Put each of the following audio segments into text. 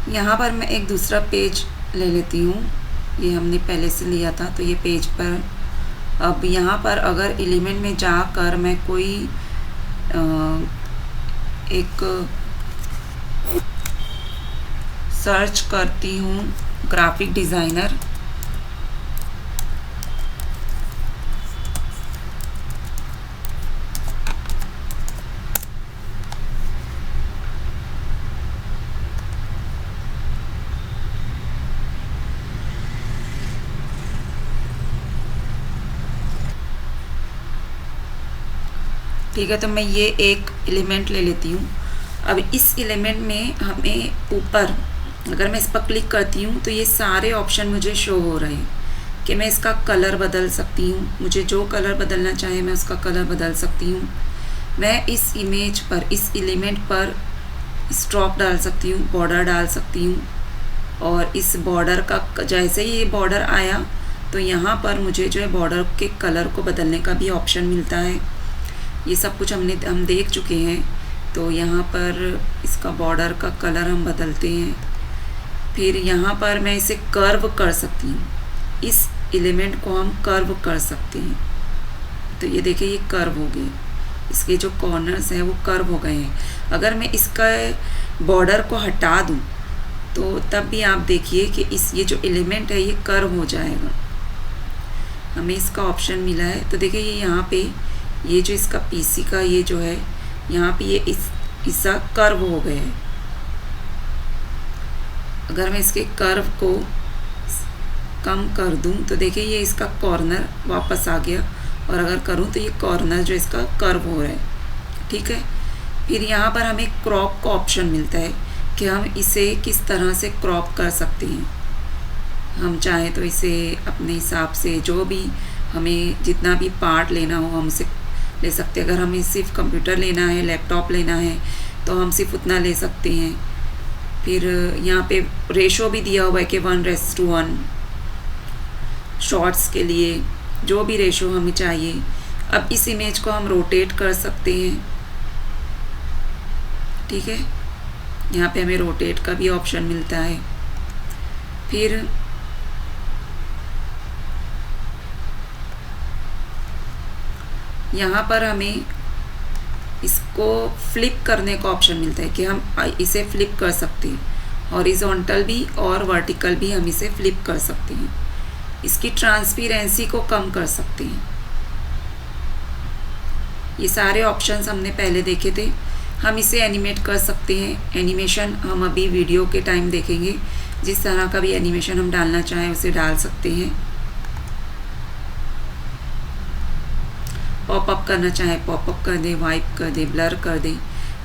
यहाँ पर मैं एक दूसरा पेज ले लेती हूँ। ये हमने पहले से लिया था, तो ये पेज पर अब यहाँ पर अगर एलिमेंट में जाकर मैं कोई एक सर्च करती हूँ ग्राफिक डिज़ाइनर, ठीक है। तो मैं ये एक एलिमेंट ले लेती हूँ। अब इस एलिमेंट में हमें ऊपर अगर मैं इस पर क्लिक करती हूँ तो ये सारे ऑप्शन मुझे शो हो रहे हैं कि मैं इसका कलर बदल सकती हूँ। मुझे जो कलर बदलना चाहे मैं उसका कलर बदल सकती हूँ। मैं इस इमेज पर, इस एलिमेंट पर स्ट्रोक डाल सकती हूँ, बॉर्डर डाल सकती हूँ। और इस बॉर्डर का जैसे ही ये बॉर्डर आया तो यहाँ पर मुझे जो है बॉर्डर के कलर को बदलने का भी ऑप्शन मिलता है। ये सब कुछ हम देख चुके हैं। तो यहाँ पर इसका बॉर्डर का कलर हम बदलते हैं। फिर यहाँ पर मैं इसे कर्व कर सकती हूँ, इस एलिमेंट को हम कर्व कर सकते हैं। तो ये देखिए ये कर्व हो गए, इसके जो कॉर्नर्स हैं वो कर्व हो गए हैं। अगर मैं इसका बॉर्डर को हटा दूँ तो तब भी आप देखिए कि ये जो एलिमेंट है ये कर्व हो जाएगा। हमें इसका ऑप्शन मिला है। तो देखिए ये यहाँ पे ये जो इसका पीसी का ये जो है यहाँ पे ये इसका कर्व हो गया है। अगर मैं इसके कर्व को कम कर दूं तो देखिए ये इसका कॉर्नर वापस आ गया, और अगर करूं तो ये कॉर्नर जो इसका कर्व हो रहा है। ठीक है। फिर यहाँ पर हमें क्रॉप का ऑप्शन मिलता है कि हम इसे किस तरह से क्रॉप कर सकते हैं। हम चाहें तो इसे अपने हिसाब से जो भी हमें जितना भी पार्ट लेना हो हम उसे ले सकते हैं। अगर हमें सिर्फ कंप्यूटर लेना है, लैपटॉप लेना है तो हम सिर्फ उतना ले सकते हैं। फिर यहाँ पे रेशो भी दिया हुआ है कि 1:1 शॉर्ट्स के लिए, जो भी रेशो हमें चाहिए। अब इस इमेज को हम रोटेट कर सकते हैं। ठीक है। यहाँ पे हमें रोटेट का भी ऑप्शन मिलता है। फिर यहाँ पर हमें इसको फ्लिप करने का ऑप्शन मिलता है कि हम इसे फ्लिप कर सकते हैं। हॉरिजॉन्टल भी और वर्टिकल भी हम इसे फ्लिप कर सकते हैं। इसकी ट्रांसपेरेंसी को कम कर सकते हैं। ये सारे ऑप्शंस हमने पहले देखे थे। हम इसे एनिमेट कर सकते हैं। एनिमेशन हम अभी वीडियो के टाइम देखेंगे। जिस तरह का भी एनिमेशन हम डालना चाहें उसे डाल सकते हैं। पॉपअप करना चाहें पॉपअप कर दें, वाइप कर दें, ब्लर कर दें।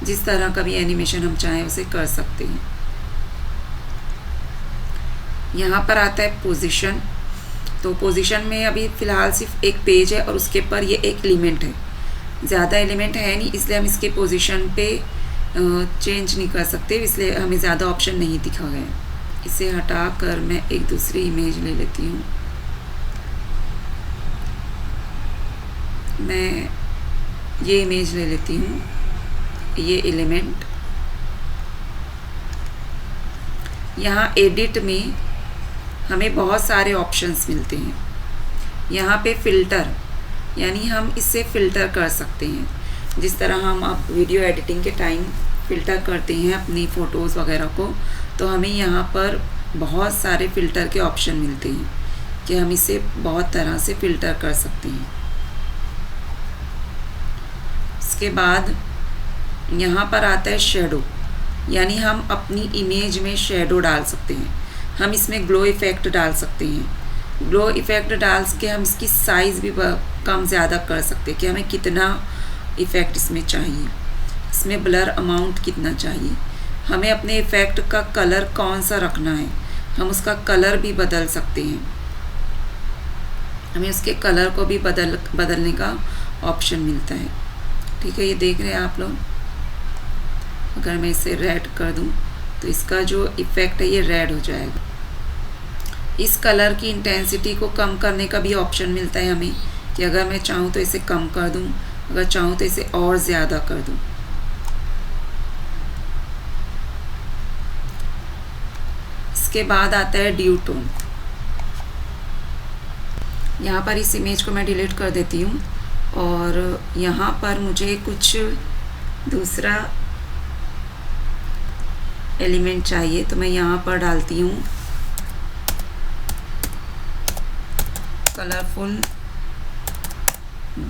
जिस तरह का भी एनिमेशन हम चाहें उसे कर सकते हैं। यहाँ पर आता है पोजीशन। तो पोजीशन में अभी फ़िलहाल सिर्फ एक पेज है और उसके पर ये एक एलिमेंट है, ज़्यादा एलिमेंट है नहीं, इसलिए हम इसके पोजीशन पे चेंज नहीं कर सकते, इसलिए हमें ज़्यादा ऑप्शन नहीं दिखा गया। इसे हटा कर मैं एक दूसरी इमेज ले लेती हूँ। मैं ये इमेज ले लेती हूँ, ये एलिमेंट। यहाँ एडिट में हमें बहुत सारे ऑप्शंस मिलते हैं। यहाँ पे फ़िल्टर, यानी हम इससे फ़िल्टर कर सकते हैं। जिस तरह हम अब वीडियो एडिटिंग के टाइम फ़िल्टर करते हैं अपनी फ़ोटोज़ वगैरह को, तो हमें यहाँ पर बहुत सारे फ़िल्टर के ऑप्शन मिलते हैं कि हम इसे बहुत तरह से फ़िल्टर कर सकते हैं। उसके बाद यहाँ पर आता है शेडो, यानी हम अपनी इमेज में शेडो डाल सकते हैं। हम इसमें ग्लो इफ़ेक्ट डाल सकते हैं। ग्लो इफ़ेक्ट डाल के हम इसकी साइज़ भी कम ज़्यादा कर सकते हैं कि हमें कितना इफ़ेक्ट इसमें चाहिए, इसमें ब्लर अमाउंट कितना चाहिए, हमें अपने इफ़ेक्ट का कलर कौन सा रखना है, हम उसका कलर भी बदल सकते हैं। हमें उसके कलर को भी बदलने का ऑप्शन मिलता है। ठीक है, ये देख रहे हैं आप लोग। अगर मैं इसे रेड कर दूं तो इसका जो इफ़ेक्ट है ये रेड हो जाएगा। इस कलर की इंटेंसिटी को कम करने का भी ऑप्शन मिलता है हमें कि अगर मैं चाहूँ तो इसे कम कर दूं, अगर चाहूँ तो इसे और ज़्यादा कर दूं। इसके बाद आता है ड्यू टोन। यहाँ पर इस इमेज को मैं डिलीट कर देती हूँ और यहाँ पर मुझे कुछ दूसरा एलिमेंट चाहिए, तो मैं यहाँ पर डालती हूँ कलरफुल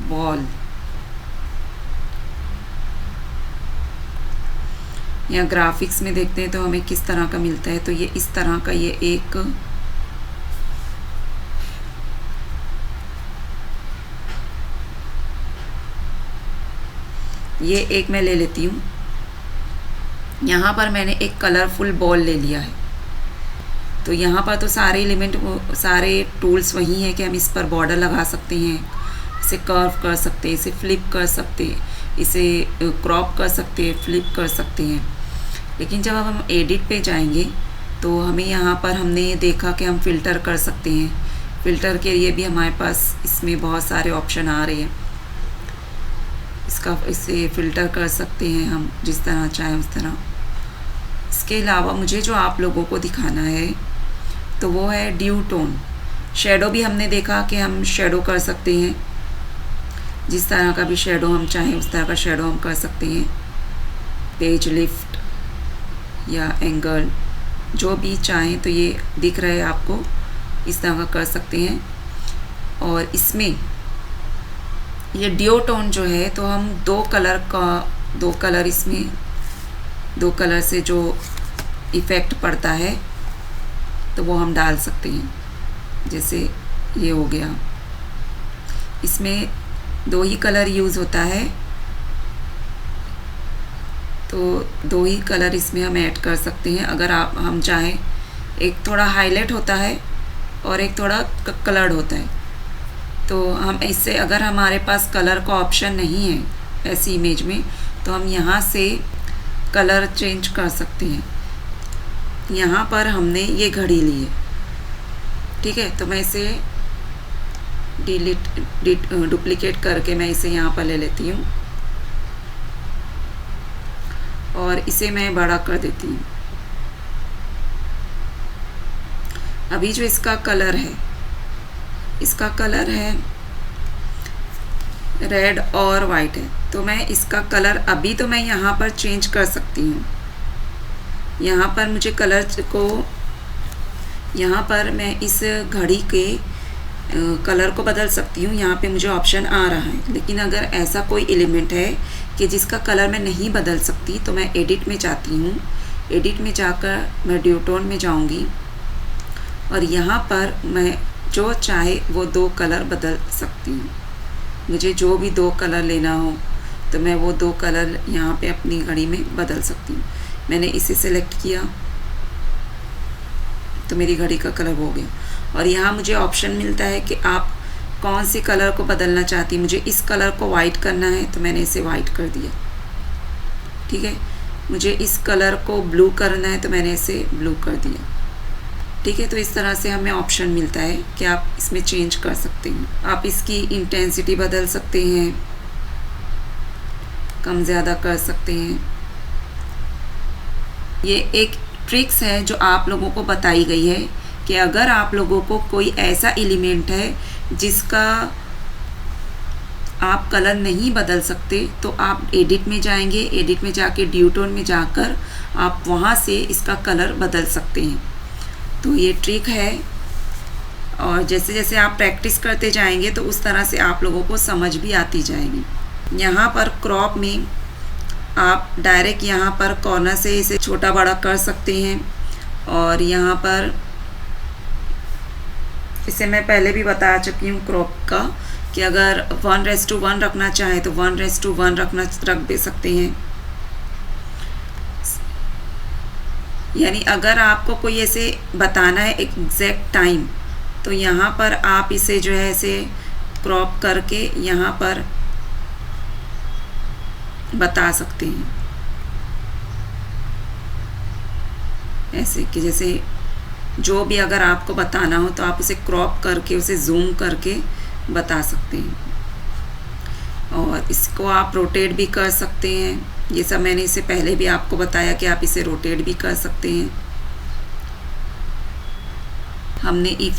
बॉल। यहाँ ग्राफिक्स में देखते हैं तो हमें किस तरह का मिलता है। तो ये इस तरह का ये एक मैं ले लेती हूँ। यहाँ पर मैंने एक कलरफुल बॉल ले लिया है। तो यहाँ पर तो सारे एलिमेंट सारे टूल्स वही हैं कि हम इस पर बॉर्डर लगा सकते हैं, इसे कर्व कर सकते हैं, इसे फ्लिप कर सकते हैं, इसे क्रॉप कर सकते हैं, फ्लिप कर सकते हैं। लेकिन जब हम एडिट पे जाएंगे तो हमें यहाँ पर हमने देखा कि हम फ़िल्टर कर सकते हैं। फ़िल्टर के लिए भी हमारे पास इसमें बहुत सारे ऑप्शन आ रहे हैं। इसे फ़िल्टर कर सकते हैं हम जिस तरह चाहें उस तरह। इसके अलावा मुझे जो आप लोगों को दिखाना है तो वो है ड्यू टोन। शेडो भी हमने देखा कि हम शेडो कर सकते हैं, जिस तरह का भी शेडो हम चाहें उस तरह का शेडो हम कर सकते हैं। पेज लिफ्ट या एंगल जो भी चाहें, तो ये दिख रहा है आपको, इस तरह का कर सकते हैं। और इसमें ये ड्यू टोन जो है तो हम दो कलर इसमें दो कलर से जो इफ़ेक्ट पड़ता है तो वो हम डाल सकते हैं। जैसे ये हो गया, इसमें दो ही कलर यूज़ होता है, तो दो ही कलर इसमें हम ऐड कर सकते हैं। अगर हम चाहें, एक थोड़ा हाईलाइट होता है और एक थोड़ा कलर्ड होता है। तो हम इससे, अगर हमारे पास कलर का ऑप्शन नहीं है ऐसी इमेज में, तो हम यहाँ से कलर चेंज कर सकते हैं। यहाँ पर हमने ये घड़ी ली है, ठीक है, तो मैं इसे डुप्लीकेट करके मैं इसे यहाँ पर ले लेती हूँ और इसे मैं बड़ा कर देती हूँ। अभी जो इसका कलर है, इसका कलर है रेड और वाइट है, तो मैं इसका कलर अभी तो मैं यहाँ पर चेंज कर सकती हूँ। यहाँ पर मुझे कलर को, यहाँ पर मैं इस घड़ी के कलर को बदल सकती हूँ। यहाँ पे मुझे ऑप्शन आ रहा है। लेकिन अगर ऐसा कोई एलिमेंट है कि जिसका कलर मैं नहीं बदल सकती, तो मैं एडिट में जाती हूँ। एडिट में जाकर मैं ड्यू टोन में जाऊँगी और यहाँ पर मैं जो चाहे वो दो कलर बदल सकती हूँ। मुझे जो भी दो कलर लेना हो तो मैं वो दो कलर यहाँ पे अपनी घड़ी में बदल सकती हूँ। मैंने इसे सेलेक्ट किया तो मेरी घड़ी का कलर हो गया। और यहाँ मुझे ऑप्शन मिलता है कि आप कौन सी कलर को बदलना चाहती हैं। मुझे इस कलर को वाइट करना है तो मैंने इसे वाइट कर दिया, ठीक है। मुझे इस कलर को ब्लू करना है तो मैंने इसे ब्लू कर दिया, ठीक है। तो इस तरह से हमें ऑप्शन मिलता है कि आप इसमें चेंज कर सकते हैं। आप इसकी इंटेंसिटी बदल सकते हैं, कम ज़्यादा कर सकते हैं। ये एक ट्रिक्स है जो आप लोगों को बताई गई है कि अगर आप लोगों को कोई ऐसा एलिमेंट है जिसका आप कलर नहीं बदल सकते, तो आप एडिट में जाएंगे। एडिट में जाके ड्यू टोन में जाकर आप वहाँ से इसका कलर बदल सकते हैं। तो ये ट्रिक है और जैसे जैसे आप प्रैक्टिस करते जाएंगे तो उस तरह से आप लोगों को समझ भी आती जाएगी। यहाँ पर क्रॉप में आप डायरेक्ट यहाँ पर कॉर्नर से इसे छोटा बड़ा कर सकते हैं। और यहाँ पर इसे मैं पहले भी बता चुकी हूँ क्रॉप का, कि अगर 1:1 रखना चाहे तो 1:1 रख भी सकते हैं। यानी अगर आपको कोई ऐसे बताना है एग्जैक्ट टाइम, तो यहाँ पर आप इसे जो है ऐसे क्रॉप करके यहाँ पर बता सकते हैं, ऐसे कि जैसे जो भी अगर आपको बताना हो तो आप उसे क्रॉप करके उसे जूम करके बता सकते हैं। और इसको आप रोटेट भी कर सकते हैं। ये सब मैंने इससे पहले भी आपको बताया कि आप इसे रोटेट भी कर सकते हैं। हमने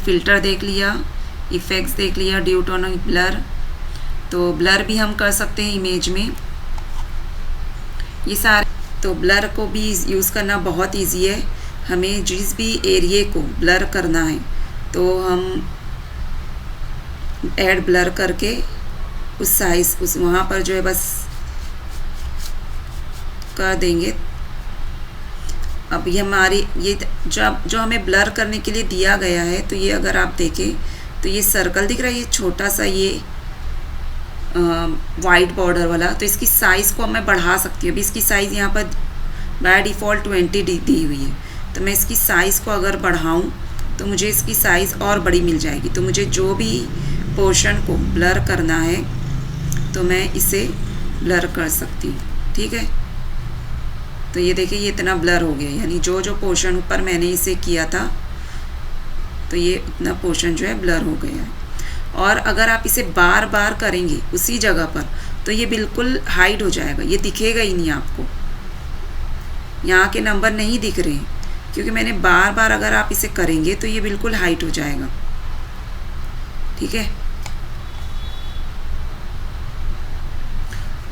फ़िल्टर देख लिया, इफ़ेक्ट्स देख लिया, ड्यूटोनिक ब्लर। तो ब्लर भी हम कर सकते हैं इमेज में, ये सारे। तो ब्लर को भी यूज़ करना बहुत इजी है। हमें जिस भी एरिया को ब्लर करना है तो हम ऐड ब्लर करके उस साइज़ उस वहाँ पर जो है बस कर देंगे। अब ये हमारी ये जो हमें ब्लर करने के लिए दिया गया है, तो ये अगर आप देखें तो ये सर्कल दिख रहा है, ये छोटा सा ये वाइट बॉर्डर वाला। तो इसकी साइज़ को मैं बढ़ा सकती हूँ। अभी इसकी साइज़ यहाँ पर बाय डिफ़ॉल्ट 20 दी हुई है, तो मैं इसकी साइज़ को अगर बढ़ाऊँ तो मुझे इसकी साइज़ और बड़ी मिल जाएगी। तो मुझे जो भी पोर्शन को ब्लर करना है तो मैं इसे ब्लर कर सकती हूँ। ठीक है, तो ये देखिए ये इतना ब्लर हो गया, यानी जो जो पोर्शन ऊपर मैंने इसे किया था तो ये उतना पोर्शन जो है ब्लर हो गया है। और अगर आप इसे बार बार करेंगे उसी जगह पर तो ये बिल्कुल हाइड हो जाएगा, ये दिखेगा ही नहीं आपको। यहाँ के नंबर नहीं दिख रहे हैं क्योंकि मैंने बार बार अगर आप इसे करेंगे तो ये बिल्कुल हाइड हो जाएगा। ठीक है,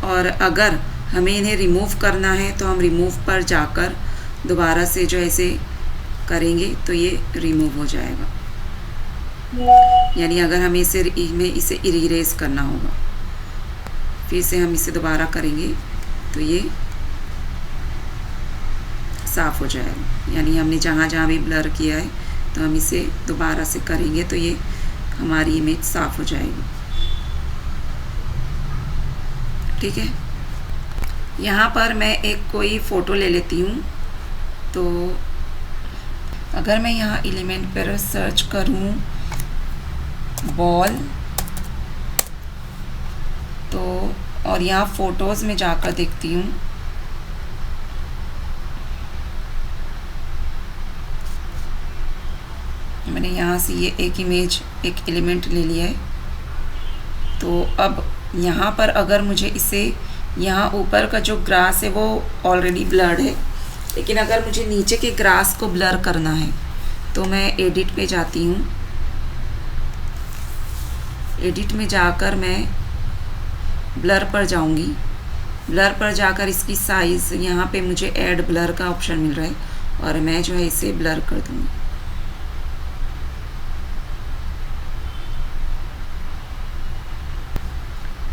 और अगर हमें इन्हें रिमूव करना है तो हम रिमूव पर जाकर दोबारा से जो ऐसे करेंगे तो ये रिमूव हो जाएगा। यानी अगर हमें इसे इरेज करना होगा, फिर से हम इसे दोबारा करेंगे तो ये साफ़ हो जाएगा। यानी हमने जहाँ जहाँ भी ब्लर किया है तो हम इसे दोबारा से करेंगे तो ये हमारी इमेज साफ़ हो जाएगी। ठीक है, यहाँ पर मैं एक कोई फ़ोटो ले लेती हूँ। तो अगर मैं यहाँ एलिमेंट पर सर्च करूँ बॉल, तो और यहाँ फ़ोटोज़ में जाकर देखती हूँ मैंने यहाँ से ये एक इमेज एक एलिमेंट ले लिया है। तो अब यहाँ पर अगर मुझे इसे यहाँ ऊपर का जो ग्रास है वो ऑलरेडी ब्लर्ड है, लेकिन अगर मुझे नीचे के ग्रास को ब्लर करना है तो मैं एडिट पे जाती हूँ। एडिट में जाकर मैं ब्लर पर जाऊँगी। ब्लर पर जाकर इसकी साइज़ यहाँ पे मुझे ऐड ब्लर का ऑप्शन मिल रहा है और मैं जो है इसे ब्लर कर दूँगी।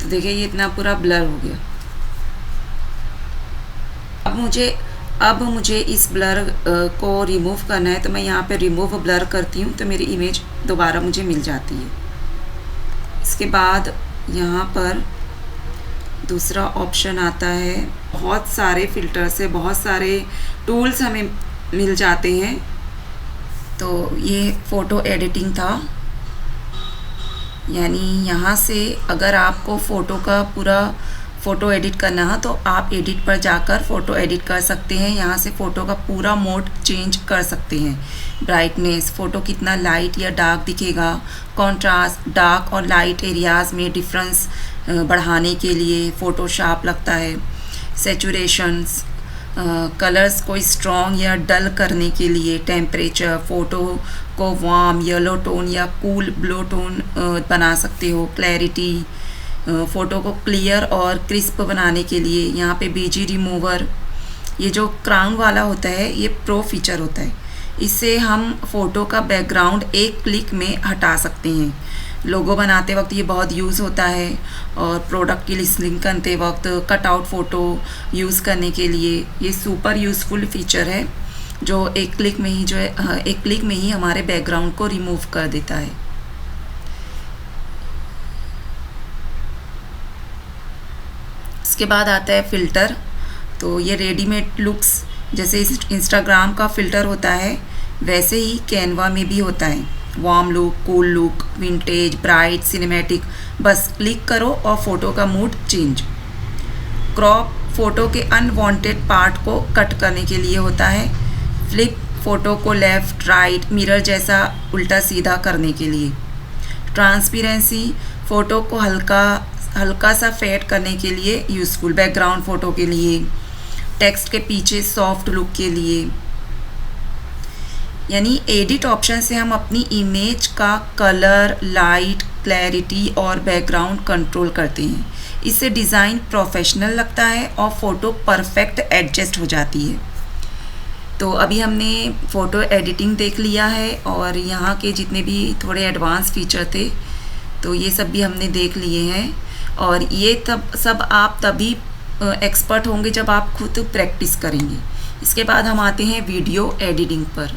तो देखिए ये इतना पूरा ब्लर हो गया। अब मुझे इस ब्लर को रिमूव करना है, तो मैं यहाँ पे रिमूव ब्लर करती हूँ तो मेरी इमेज दोबारा मुझे मिल जाती है। इसके बाद यहाँ पर दूसरा ऑप्शन आता है, बहुत सारे फ़िल्टर से बहुत सारे टूल्स हमें मिल जाते हैं। तो ये फ़ोटो एडिटिंग था, यानी यहाँ से अगर आपको फ़ोटो का पूरा फ़ोटो एडिट करना है तो आप एडिट पर जाकर फ़ोटो एडिट कर सकते हैं। यहाँ से फ़ोटो का पूरा मोड चेंज कर सकते हैं, ब्राइटनेस, फ़ोटो कितना लाइट या डार्क दिखेगा, कॉन्ट्रास्ट, डार्क और लाइट एरियाज़ में डिफरेंस बढ़ाने के लिए फ़ोटो शार्प लगता है, सैचुरेशंस, कलर्स को स्ट्रॉन्ग या डल करने के लिए, टेम्परेचर, फ़ोटो को वार्म येलो टोन या कूल ब्लू टोन बना सकते हो, क्लैरिटी, फ़ोटो को क्लियर और क्रिस्प बनाने के लिए यहाँ पे बीजी रिमूवर, ये जो क्राउन वाला होता है ये प्रो फीचर होता है। इससे हम फ़ोटो का बैकग्राउंड एक क्लिक में हटा सकते हैं। लोगो बनाते वक्त ये बहुत यूज़ होता है और प्रोडक्ट की लिस्टिंग करते वक्त कटआउट फ़ोटो यूज़ करने के लिए ये सुपर यूज़फुल फीचर है, जो एक क्लिक में ही हमारे बैकग्राउंड को रिमूव कर देता है। इसके बाद आता है फ़िल्टर। तो ये रेडीमेड लुक्स जैसे इंस्टाग्राम का फ़िल्टर होता है वैसे ही कैनवा में भी होता है। Warm look, cool look, vintage, bright, cinematic, बस क्लिक करो और फ़ोटो का मूड चेंज। क्रॉप फ़ोटो के अनवांटेड पार्ट को कट करने के लिए होता है। फ्लिप फ़ोटो को लेफ़्ट राइट मिरर जैसा उल्टा सीधा करने के लिए। ट्रांसपेरेंसी फ़ोटो को हल्का सा फेड करने के लिए यूज़फुल, बैकग्राउंड फ़ोटो के लिए, टेक्स्ट के पीछे सॉफ्ट लुक के लिए। यानी एडिट ऑप्शन से हम अपनी इमेज का कलर, लाइट, क्लैरिटी और बैकग्राउंड कंट्रोल करते हैं। इससे डिज़ाइन प्रोफेशनल लगता है और फ़ोटो परफेक्ट एडजस्ट हो जाती है। तो अभी हमने फ़ोटो एडिटिंग देख लिया है और यहाँ के जितने भी थोड़े एडवांस फीचर थे तो ये सब भी हमने देख लिए हैं। और ये तब सब आप तभी एक्सपर्ट होंगे जब आप खुद प्रैक्टिस करेंगे। इसके बाद हम आते हैं वीडियो एडिटिंग पर।